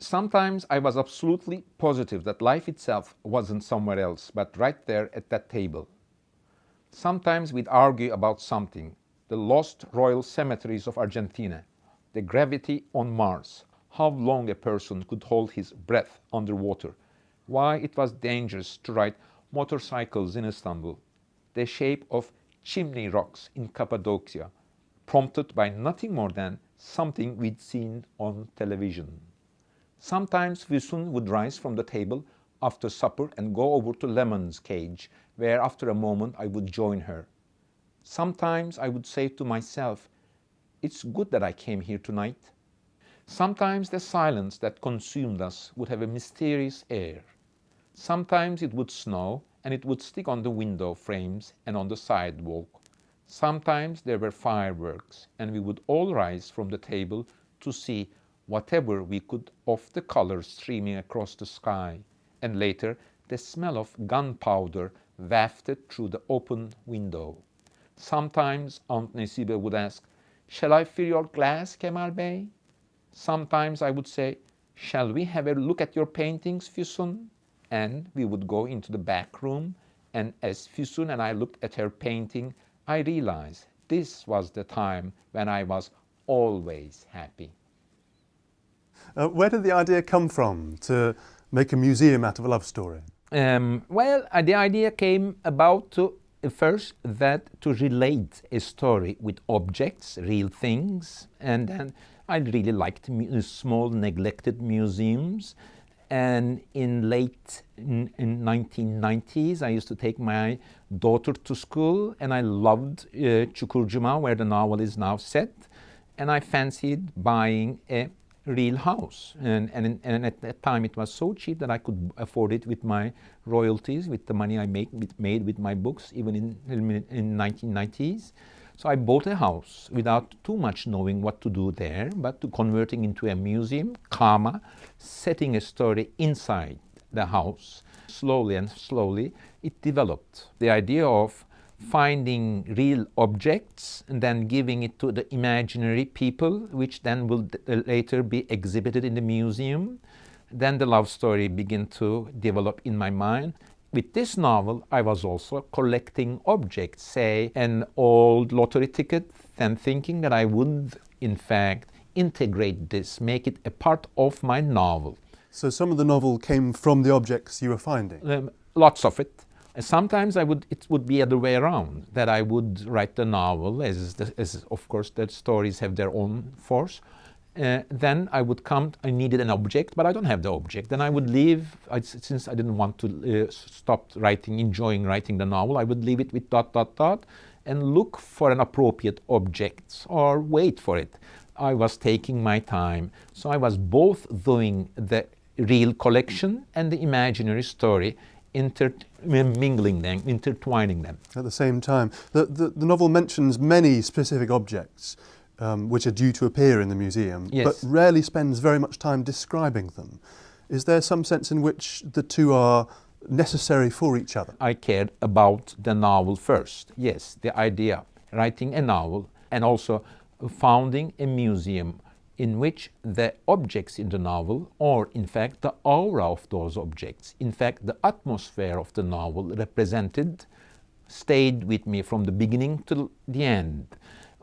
Sometimes I was absolutely positive that life itself wasn't somewhere else, but right there at that table. Sometimes we'd argue about something, the lost royal cemeteries of Argentina, the gravity on Mars, how long a person could hold his breath underwater, why it was dangerous to ride motorcycles in Istanbul, the shape of chimney rocks in Cappadocia, prompted by nothing more than something we'd seen on television. Sometimes Füsun would rise from the table after supper and go over to Lemon's cage, where after a moment I would join her. Sometimes I would say to myself, "It's good that I came here tonight." Sometimes the silence that consumed us would have a mysterious air. Sometimes it would snow and it would stick on the window frames and on the sidewalk. Sometimes there were fireworks and we would all rise from the table to see whatever we could of the colors streaming across the sky. And later the smell of gunpowder wafted through the open window. Sometimes Aunt Nesibe would ask, "Shall I fill your glass, Kemal Bey?" Sometimes I would say, "Shall we have a look at your paintings, Füsun?" And we would go into the back room, and as Füsun and I looked at her painting, I realized this was the time when I was always happy. Where did the idea come from to make a museum out of a love story? The idea came about to relate a story with objects, real things, and then I really liked small neglected museums. And in late 1990s, I used to take my daughter to school, and I loved Çukurcuma, where the novel is now set, and I fancied buying a real house. And at that time, it was so cheap that I could afford it with my royalties, with the money I made with my books, even in 1990s. So I bought a house without too much knowing what to do there, but to converting into a museum, setting a story inside the house. Slowly and slowly, it developed. The idea of finding real objects and then giving it to the imaginary people, which then will later be exhibited in the museum. Then the love story began to develop in my mind. With this novel, I was also collecting objects, say an old lottery ticket, and thinking that I would, in fact, integrate this, make it a part of my novel. So some of the novel came from the objects you were finding? Lots of it. Sometimes it would be the other way around, that I would write the novel, as of course the stories have their own force. Then I would come, I needed an object, but I don't have the object. Then I would leave, since I didn't want to stop enjoying writing the novel, I would leave it with ... and look for an appropriate object or wait for it. I was taking my time. So I was both doing the real collection and the imaginary story, mingling them, intertwining them. At the same time. The novel mentions many specific objects which are due to appear in the museum, yes, but rarely spends very much time describing them. Is there some sense in which the two are necessary for each other? I cared about the novel first, yes, the idea, writing a novel, and also founding a museum in which the objects in the novel, or in fact the aura of those objects, in fact the atmosphere of the novel represented, stayed with me from the beginning to the end.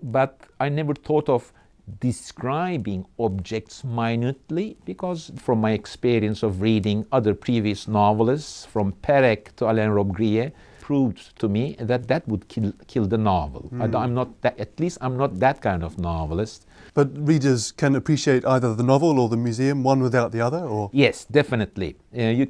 But I never thought of describing objects minutely, because from my experience of reading other previous novelists, from Perec to Alain Robbe-Grillet, proved to me that that would kill the novel. I'm not that, at least I'm not that kind of novelist. But readers can appreciate either the novel or the museum, one without the other, or? Yes, definitely. You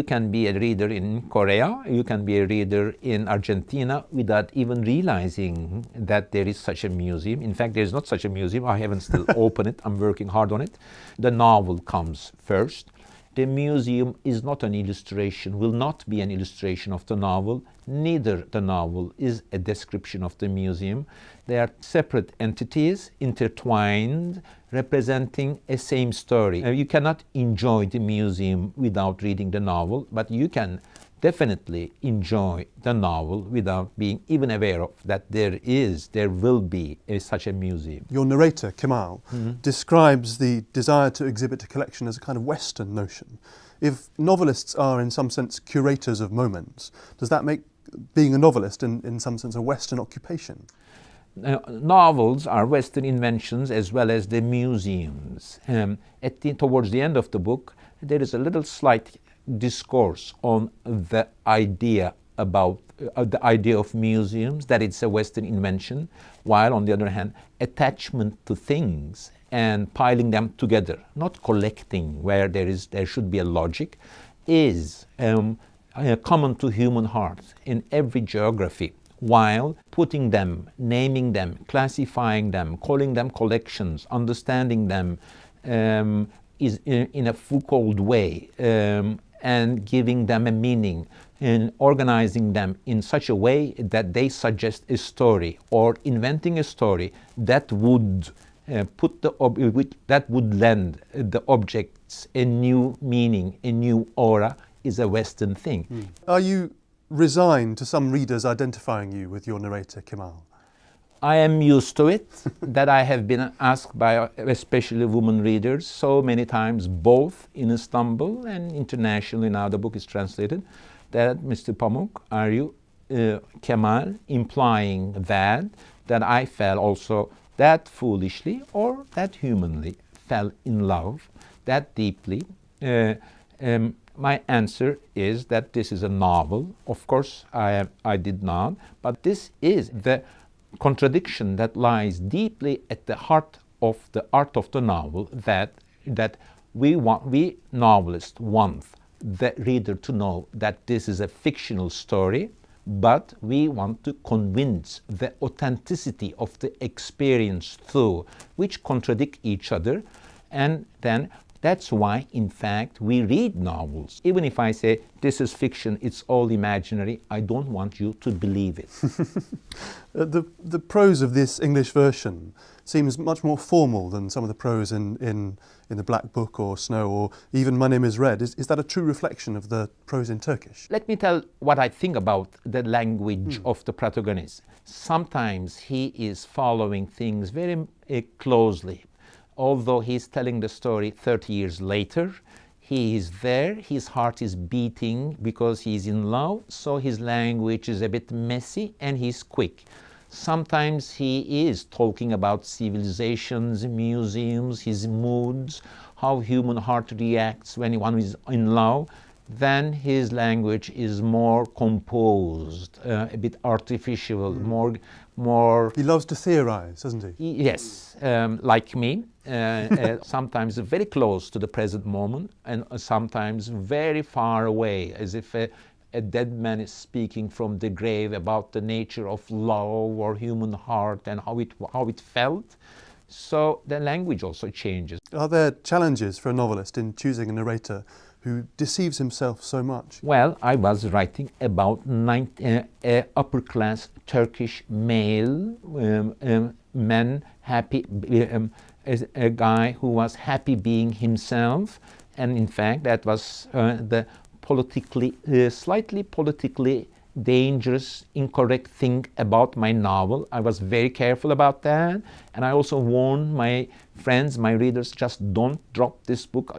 can be a reader in Korea, you can be a reader in Argentina without even realizing that there is such a museum. In fact, there is not such a museum. I haven't still opened it. I'm working hard on it. The novel comes first. The museum is not an illustration, will not be an illustration of the novel. Neither the novel is a description of the museum. They are separate entities, intertwined, representing a same story. You cannot enjoy the museum without reading the novel, but you can definitely enjoy the novel without being even aware of that there will be such a museum. Your narrator, Kemal, describes the desire to exhibit a collection as a kind of Western notion. If novelists are in some sense curators of moments, does that make being a novelist in some sense a Western occupation? Novels are Western inventions as well as the museums. Towards the end of the book, there is a little slight discourse on the idea about the idea of museums, that it's a Western invention, while on the other hand, attachment to things and piling them together, not collecting where there should be a logic, is common to human hearts in every geography, while putting them, naming them, classifying them, calling them collections, understanding them is in a Foucault way, and giving them a meaning and organizing them in such a way that they suggest a story, or inventing a story that would that would lend the objects a new meaning, a new aura, is a Western thing. Are you resigned to some readers identifying you with your narrator, Kemal? I am used to it, that I have been asked by especially women readers so many times, both in Istanbul and internationally, now the book is translated, that Mr. Pamuk, are you Kemal, implying that I fell also that foolishly or that humanly fell in love that deeply. My answer is that this is a novel. Of course, I did not, but this is the contradiction that lies deeply at the heart of the art of the novel, that we novelists want the reader to know that this is a fictional story, but we want to convince the authenticity of the experience through, which contradict each other, and then that's why, in fact, we read novels. Even if I say, this is fiction, it's all imaginary, I don't want you to believe it. The prose of this English version seems much more formal than some of the prose in The Black Book or Snow, or even My Name is Red. Is that a true reflection of the prose in Turkish? Let me tell what I think about the language of the protagonist. Sometimes he is following things very closely. Although he's telling the story 30 years later, he is there, his heart is beating because he's in love, so his language is a bit messy and he's quick. Sometimes he is talking about civilizations, museums, his moods, how human heart reacts when one is in love. Then his language is more composed, a bit artificial, more... He loves to theorize, doesn't he? Yes, like me, sometimes very close to the present moment and sometimes very far away, as if a dead man is speaking from the grave about the nature of love or human heart and how it felt. So the language also changes. Are there challenges for a novelist in choosing a narrator who deceives himself so much? Well, I was writing about upper-class Turkish male man, happy, as a guy who was happy being himself, and in fact that was the slightly politically dangerous, incorrect thing about my novel. I was very careful about that, and I also warned my friends, my readers, just don't drop this book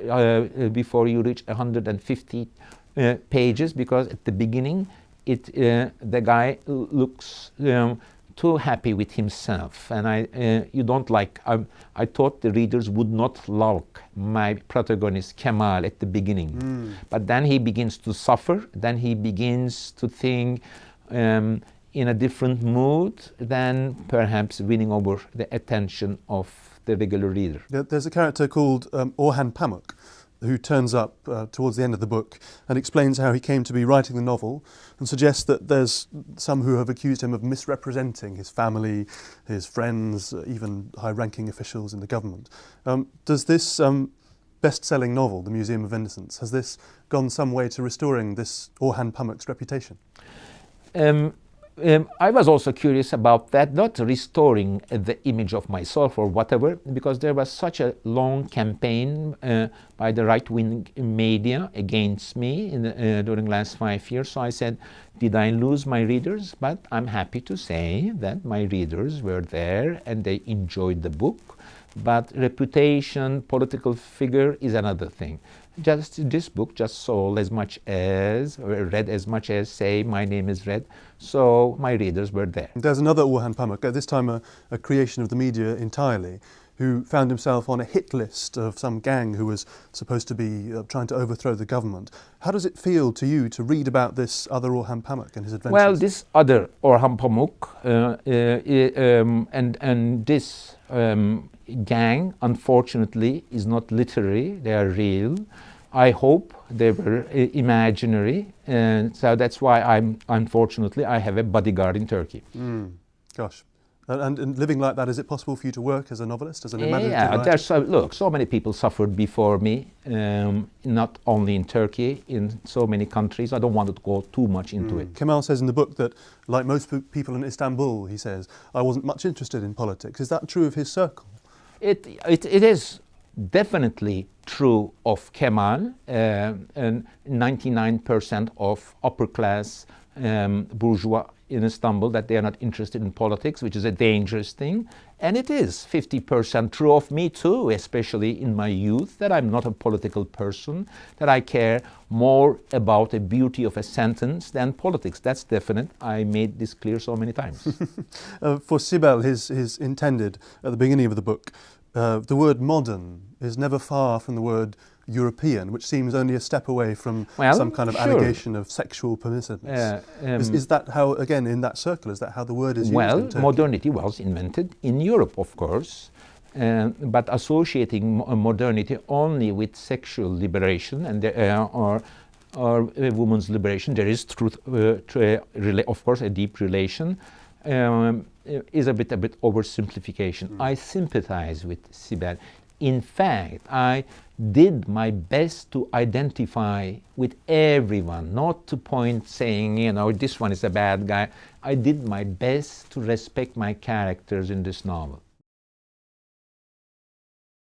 before you reach 150 pages, because at the beginning the guy looks too happy with himself, and I thought the readers would not like my protagonist Kemal at the beginning. But then he begins to suffer, then he begins to think in a different mood, then perhaps winning over the attention of the regular reader. There's a character called Orhan Pamuk, who turns up towards the end of the book and explains how he came to be writing the novel, and suggests that there's some who have accused him of misrepresenting his family, his friends, even high-ranking officials in the government. Does this best-selling novel, The Museum of Innocence, has this gone some way to restoring this Orhan Pamuk's reputation? I was also curious about that, not restoring the image of myself or whatever, because there was such a long campaign by the right-wing media against me during the last 5 years. So I said, did I lose my readers? But I'm happy to say that my readers were there and they enjoyed the book. But reputation, political figure is another thing. Just this book just sold as much as, or read as much as, say, My Name is Red. So my readers were there. There's another Orhan Pamuk, at this time a creation of the media entirely, who found himself on a hit list of some gang who was supposed to be trying to overthrow the government. How does it feel to you to read about this other Orhan Pamuk and his adventures? Well, this other Orhan Pamuk and this gang, unfortunately, is not literary, they are real. I hope they were imaginary, and so that's why unfortunately, I have a bodyguard in Turkey. Gosh. And living like that, is it possible for you to work as a novelist, as an imaginative Yeah, writer? look, so many people suffered before me, not only in Turkey, in so many countries. I don't want to go too much into it. Kemal says in the book that, like most people in Istanbul, he says, I wasn't much interested in politics. Is that true of his circle? It is definitely true of Kemal, and 99% of upper class bourgeois in Istanbul, that they are not interested in politics, which is a dangerous thing. And it is 50% true of me too, especially in my youth, that I'm not a political person, that I care more about the beauty of a sentence than politics. That's definite. I made this clear so many times. For Sibel, his intended, at the beginning of the book, the word modern is never far from the word European, which seems only a step away from some kind of allegation of sexual permissiveness. Is that how, again, in that circle, is that how the word is used in Turkey? Modernity was invented in Europe, of course, but associating modernity only with sexual liberation and or women's liberation, there is truth, of course, a deep relation, is a bit oversimplification. I sympathize with Sibel. In fact, I did my best to identify with everyone, not to point saying, you know, this one is a bad guy. I did my best to respect my characters in this novel.